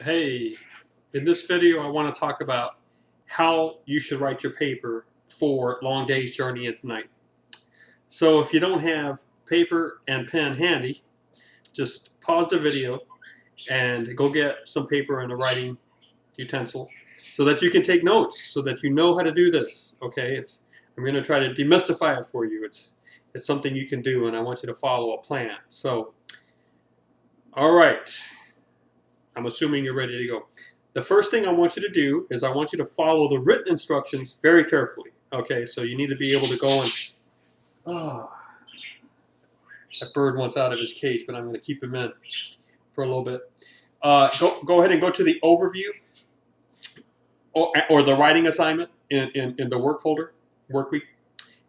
Hey, in this video I want to talk about how you should write your paper for Long Day's Journey into Night. So if you don't have paper and pen handy, just pause the video and go get some paper and a writing utensil so that you can take notes, so that you know how to do this. Okay, I'm going to try to demystify it for you. It's something you can do, and I want you to follow a plan. So, all right. I'm assuming you're ready to go. The first thing I want you to do is I want you to follow the written instructions very carefully. Okay, so you need to be able to go and... Oh, that bird wants out of his cage, but I'm going to keep him in for a little bit. Go ahead and go to the overview or the writing assignment in the work folder, work week,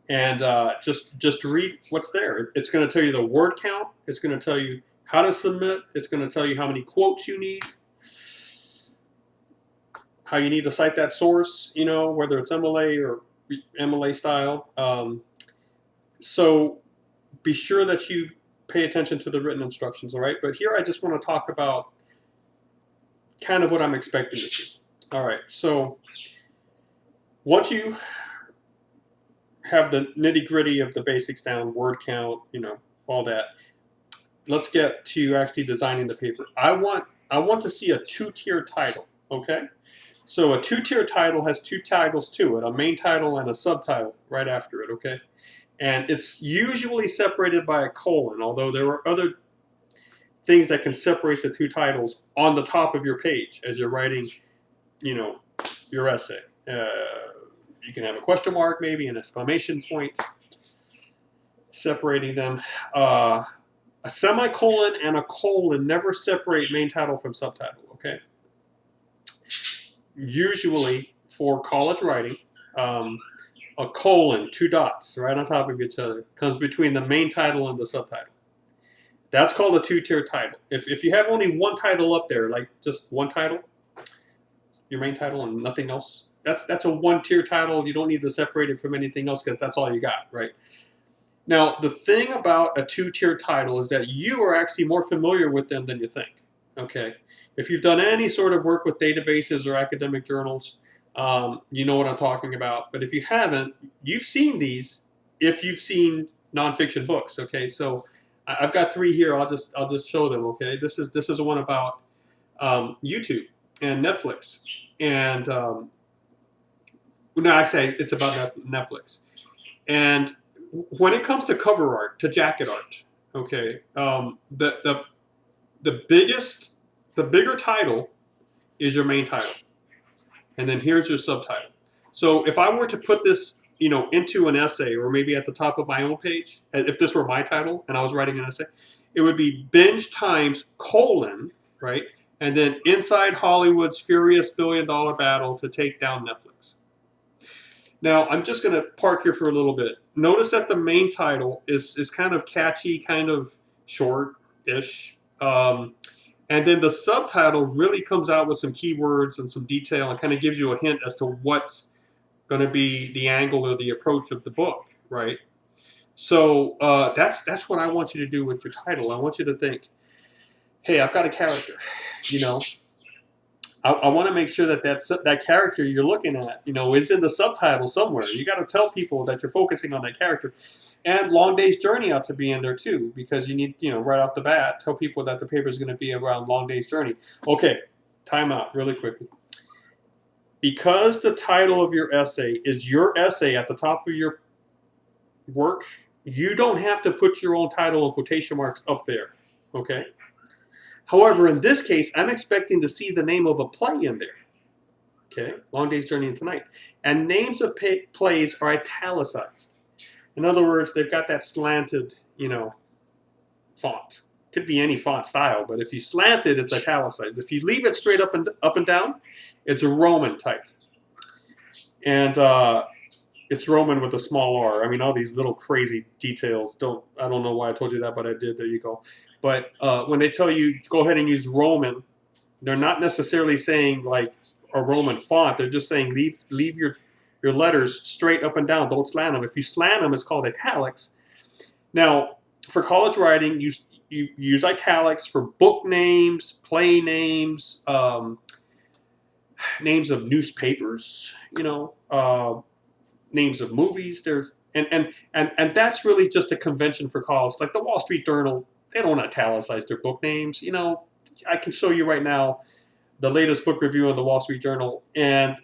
and just read what's there. It's going to tell you the word count. It's going to tell you how to submit. It's going to tell you how many quotes you need, how you need to cite that source, you know, whether it's MLA or MLA style. So be sure that you pay attention to the written instructions, all right? But here I just want to talk about kind of what I'm expecting to see. All right, so once you have the nitty-gritty of the basics down, word count, you know, all that, let's get to actually designing the paper. I want to see a two-tier title, okay? So a two-tier title has two titles to it, a main title and a subtitle right after it, okay? And it's usually separated by a colon, although there are other things that can separate the two titles on the top of your page as you're writing, you know, your essay. You can have a question mark, maybe an exclamation point, separating them. A semicolon and a colon never separate main title from subtitle, okay? Usually for college writing, a colon, two dots right on top of each other, comes between the main title and the subtitle. That's called a two-tier title. If you have only one title up there, like just one title, your main title and nothing else, that's a one-tier title. You don't need to separate it from anything else because that's all you got, right? Now, the thing about a two-tier title is that you are actually more familiar with them than you think, okay? If you've done any sort of work with databases or academic journals, you know what I'm talking about. But if you haven't, you've seen these if you've seen nonfiction books, okay? So I've got three here. I'll just show them, okay? This is one about YouTube and Netflix. And, no, actually, it's about Netflix. And when it comes to cover art, to jacket art, okay, the bigger title is your main title, and then here's your subtitle. So if I were to put this, you know, into an essay, or maybe at the top of my own page, if this were my title and I was writing an essay, it would be Binge Times, colon, right, and then inside Hollywood's furious billion-dollar battle to take down Netflix. Now, I'm just going to park here for a little bit. Notice that the main title is kind of catchy, kind of short-ish. And then the subtitle really comes out with some keywords and some detail and kind of gives you a hint as to what's going to be the angle or the approach of the book, right? So that's what I want you to do with your title. I want you to think, hey, I've got a character, you know. I want to make sure that that character you're looking at, you know, is in the subtitle somewhere. You got to tell people that you're focusing on that character. And Long Day's Journey ought to be in there too, because you need, you know, right off the bat, tell people that the paper is going to be around Long Day's Journey. Okay, time out really quickly. Because the title of your essay is your essay at the top of your work, you don't have to put your own title and quotation marks up there, okay? However, in this case, I'm expecting to see the name of a play in there. Okay, Long Day's Journey into Night. And names of plays are italicized. In other words, they've got that slanted, you know, font. Could be any font style, but if you slant it, it's italicized. If you leave it straight up and down, it's Roman type. And it's Roman with a small r. I mean, all these little crazy details. I don't know why I told you that, but I did. There you go. But when they tell you go ahead and use Roman, they're not necessarily saying like a Roman font. They're just saying leave your letters straight up and down. Don't slant them. If you slant them, it's called italics. Now, for college writing, you use italics for book names, play names, names of newspapers, names of movies. There's and that's really just a convention for college. Like the Wall Street Journal, they don't italicize their book names. I can show you right now the latest book review in the Wall Street Journal, and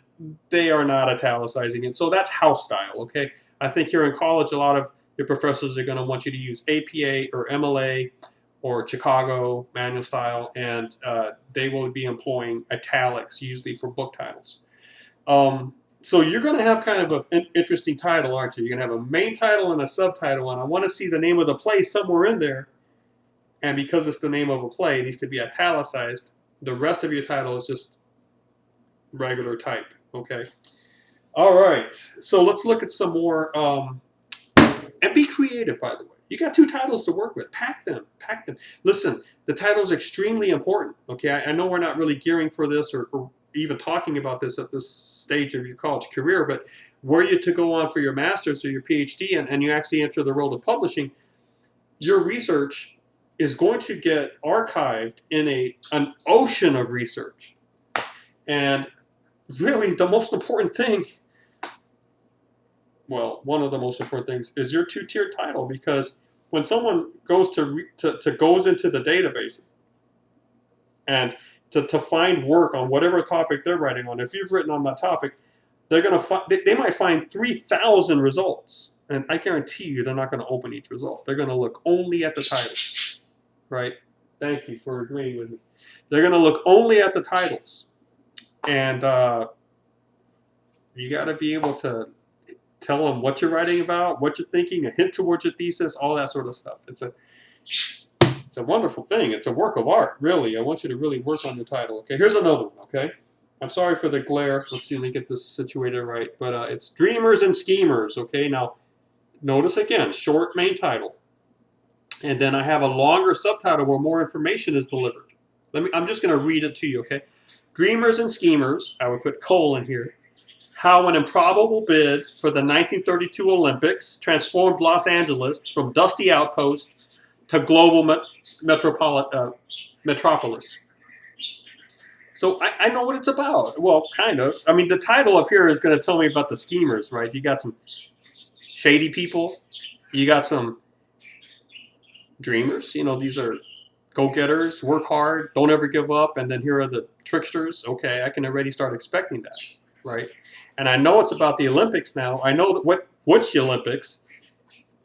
they are not italicizing it. So that's house style, okay? I think here in college, a lot of your professors are going to want you to use APA or MLA or Chicago manual style, and they will be employing italics usually for book titles. So you're going to have kind of an interesting title, aren't you? You're going to have a main title and a subtitle, and I want to see the name of the play somewhere in there. And because it's the name of a play, it needs to be italicized. The rest of your title is just regular type, okay? All right, so let's look at some more, and be creative, by the way. You got 2 titles to work with. Pack them. Listen, the title is extremely important, okay? I know we're not really gearing for this or even talking about this at this stage of your college career, but were you to go on for your master's or your PhD and you actually enter the world of publishing, your research is going to get archived in an ocean of research. And really the most important thing, well, one of the most important things is your 2-tiered title, because when someone goes goes into the databases and to find work on whatever topic they're writing on, if you've written on that topic, they're going to they might find 3,000 results, and I guarantee you they're not going to open each result. They're going to look only at the titles, right? Thank you for agreeing with me. They're going to look only at the titles, and you got to be able to tell them what you're writing about, what you're thinking, a hint towards your thesis, all that sort of stuff. It's a wonderful thing. It's a work of art, really. I want you to really work on your title. Okay, here's another one, okay? I'm sorry for the glare. Let's see if we get this situated right. But it's Dreamers and Schemers, okay? Now, notice again, short main title. And then I have a longer subtitle where more information is delivered. I'm just going to read it to you, okay? Dreamers and Schemers, I would put colon here. How an improbable bid for the 1932 Olympics transformed Los Angeles from dusty outpost to global metropolis. So I know what it's about. Well, kind of. I mean, the title up here is going to tell me about the schemers, right? You got some shady people. You got some dreamers. These are go-getters, work hard, don't ever give up. And then here are the tricksters. Okay, I can already start expecting that, right? And I know it's about the Olympics now. I know that what's the Olympics,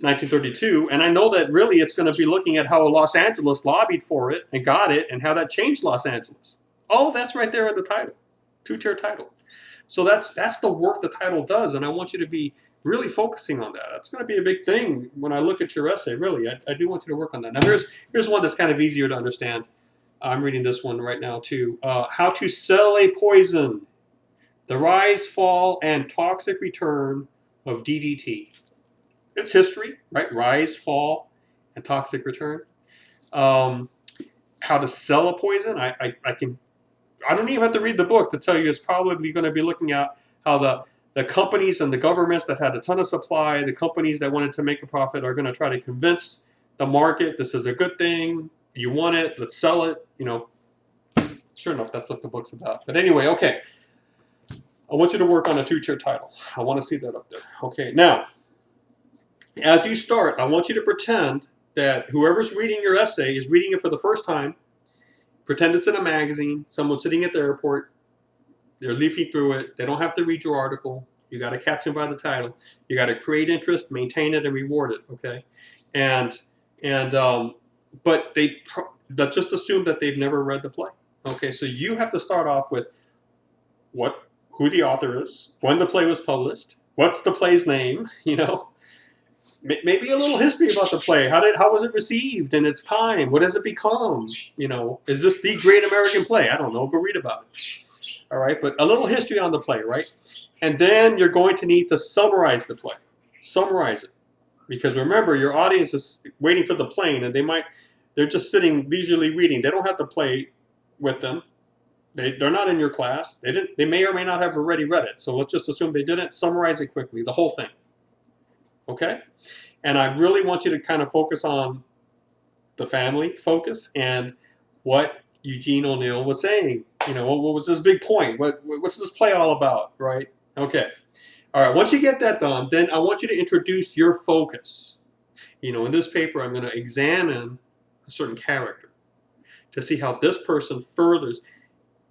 1932, and I know that really it's going to be looking at how Los Angeles lobbied for it and got it, and how that changed Los Angeles. All of that's right there in the title, 2-tier title. So that's the work the title does, and I want you to be really focusing on that. That's going to be a big thing when I look at your essay, really. I do want you to work on that. Now here's one that's kind of easier to understand. I'm reading this one right now too. How to Sell a Poison. The Rise, Fall, and Toxic Return of DDT. It's history, right? Rise, fall, and toxic return. How to sell a poison. I don't even have to read the book to tell you it's probably going to be looking at how the companies and the governments that had a ton of supply, the companies that wanted to make a profit, are going to try to convince the market this is a good thing. You want it, let's sell it. Sure enough, that's what the book's about. But anyway, okay. I want you to work on a 2-tier title. I want to see that up there. Okay, now, as you start, I want you to pretend that whoever's reading your essay is reading it for the first time. Pretend it's in a magazine, someone sitting at the airport. They're leafing through it. They don't have to read your article. You got to catch them by the title. You got to create interest, maintain it, and reward it. Okay, but let's just assume that they've never read the play. Okay, so you have to start off with who the author is, when the play was published, what's the play's name, maybe a little history about the play. How was it received in its time? What has it become? Is this the great American play? I don't know. Go read about it. All right, but a little history on the play, right? And then you're going to need to summarize the play. Summarize it. Because remember, your audience is waiting for the plane, and they're just sitting leisurely reading. They don't have the play with them. They're not in your class. They may or may not have already read it. So let's just assume they didn't. Summarize it quickly, the whole thing. Okay? And I really want you to kind of focus on the family focus and what Eugene O'Neill was saying. You know, what was this big point? What's this play all about, right? Okay. All right, once you get that done, then I want you to introduce your focus. You know, in this paper, I'm going to examine a certain character to see how this person furthers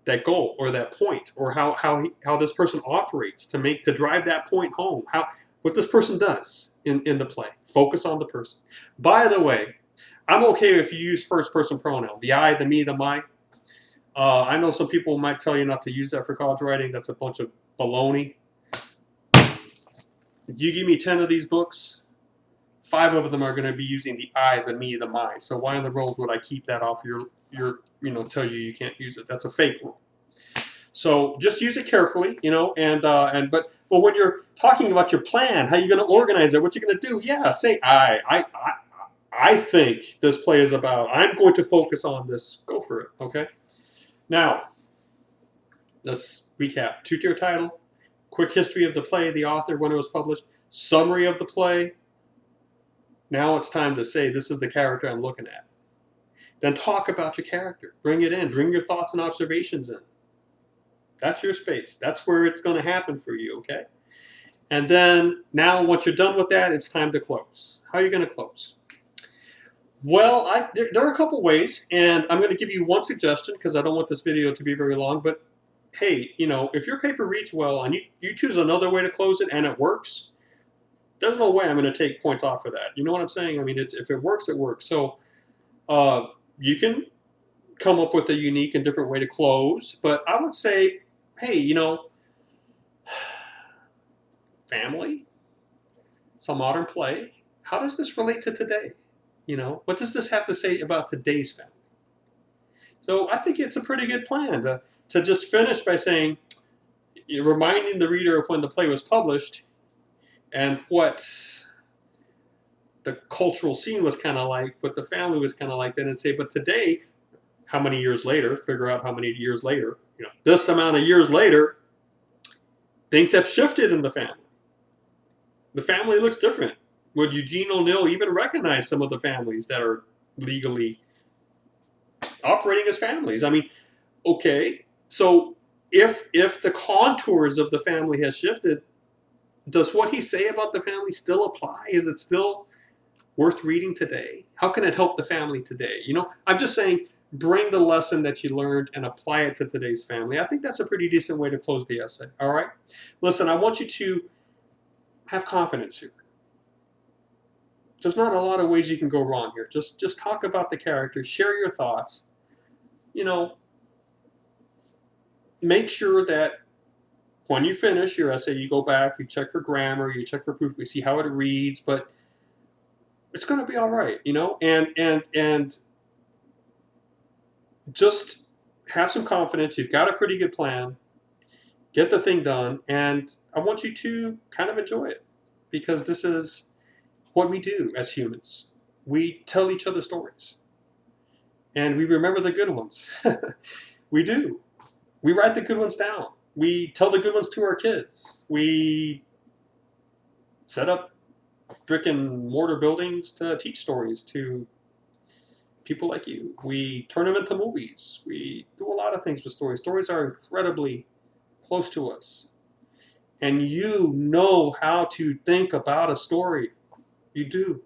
that goal or that point, or how this person operates to drive that point home. What this person does in the play. Focus on the person. By the way, I'm okay if you use first person pronoun, the I, the me, the my. I know some people might tell you not to use that for college writing. That's a bunch of baloney. If you give me 10 of these books, 5 of them are going to be using the I, the me, the my. So why in the world would I keep that off your tell you can't use it? That's a fake rule. So just use it carefully, but when you're talking about your plan, how you're going to organize it, what you're going to do, yeah, say I think this play is about, I'm going to focus on this. Go for it, okay? Now, let's recap. Two-tier title, quick history of the play, the author, when it was published, summary of the play. Now it's time to say, this is the character I'm looking at. Then talk about your character. Bring it in. Bring your thoughts and observations in. That's your space. That's where it's going to happen for you, okay? And then, now once you're done with that, it's time to close. How are you going to close? Well, there are a couple ways, and I'm going to give you one suggestion because I don't want this video to be very long, but hey, if your paper reads well and you choose another way to close it and it works, there's no way I'm going to take points off for that. You know what I'm saying? I mean, if it works, it works. So you can come up with a unique and different way to close, but I would say, hey, family, it's a modern play. How does this relate to today? What does this have to say about today's family? So I think it's a pretty good plan to just finish by saying, reminding the reader of when the play was published and what the cultural scene was kind of like, what the family was kind of like then, and say, but today, how many years later, figure out how many years later, this amount of years later, things have shifted in the family. The family looks different. Would Eugene O'Neill even recognize some of the families that are legally operating as families? I mean, okay, so if the contours of the family has shifted, does what he say about the family still apply? Is it still worth reading today? How can it help the family today? I'm just saying, bring the lesson that you learned and apply it to today's family. I think that's a pretty decent way to close the essay, all right? Listen, I want you to have confidence here. There's not a lot of ways you can go wrong here. Just talk about the character, share your thoughts. Make sure that when you finish your essay, you go back, you check for grammar, you check for proof, you see how it reads, but it's going to be all right, and just have some confidence. You've got a pretty good plan. Get the thing done, and I want you to kind of enjoy it, because this is what we do as humans. We tell each other stories, and we remember the good ones. We do. We write the good ones down. We tell the good ones to our kids. We set up brick and mortar buildings to teach stories to people like you. We turn them into movies. We do a lot of things with stories. Stories are incredibly close to us. And you know how to think about a story. You do.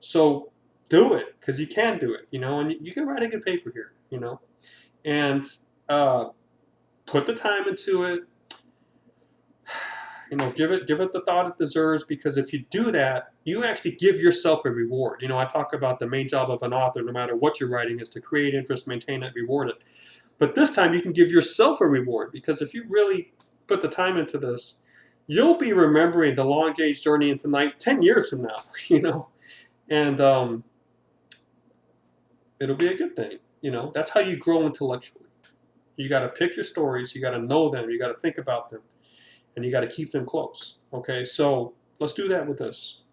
So do it, because you can do it, and you can write a good paper here, and put the time into it. Give it the thought it deserves, because if you do that, you actually give yourself a reward. I talk about the main job of an author, no matter what you're writing, is to create interest, maintain it, reward it. But this time you can give yourself a reward, because if you really put the time into this, you'll be remembering the Long Day's Journey into Night 10 years from now, and it'll be a good thing. That's how you grow intellectually. You got to pick your stories, you got to know them, you got to think about them, and you got to keep them close. Okay, so let's do that with this.